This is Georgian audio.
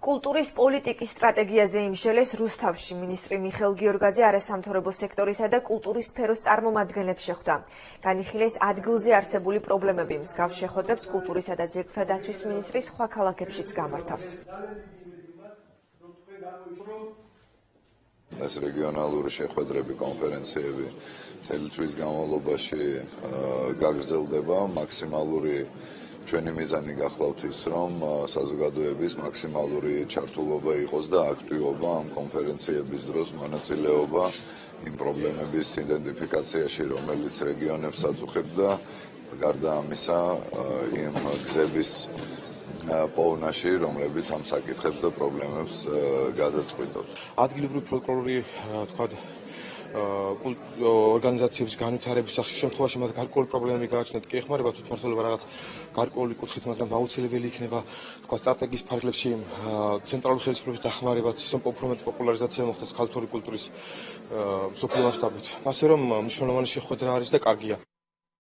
კულტურის პოლიტიკის სტრატეგიაზე იმშელეს რუსთავში მინისტრი მიხეილ გიორგაძე არასამთავრობო სექტორისა და კულტურის სფეროს წარმომადგენლებს შეხვდა. განიხილეს ადგილზე არსებული პრობლემები, მსგავს შეხვედრებს კულტურისა და ძეგლთა დაცვის მინისტრი სხვა ქალაქებშიც გამართავს. ეს რეგიონალური შეხვედრები, კონფერენციები მთელი თვის განმავლობაში გაგრძელდება. მაქსიმალური ჩვენი მიზანი გახლავთ ის, რომ საზოგადოების მაქსიმალური ჩართულობა იყოს და აქტივობა ამ კონფერენციების დროს მონაწილეობა იმ პრობლემების იდენტიფიკაციაში, რომელიც რეგიონებს აწუხებდა, გარდა ამისა იმ გზების პოვნაში, რომლებიც ამ საკითხებს და პრობლემებს გადაწყვეტავს. ადგილობრივი ფოლკლორული ორგანიზაციების განვითარების შემთხვევაში მათ გარკვეული პრობლემები გააჩნიათ, კი ეხმარება თვითმმართველობა რაღაც გარკვეული კუთხით, მაგრამ აუცილებელი იქნება სტრატეგიის ფარგლებში ცენტრალური ხელისუფლების დახმარებაც, პოპულარიზაცია მოხდეს ქალთური კულტურის მსოფლიო მასშტაბით. ასე რომ მნიშვნელოვანი შეხვედრა არის და კარგია.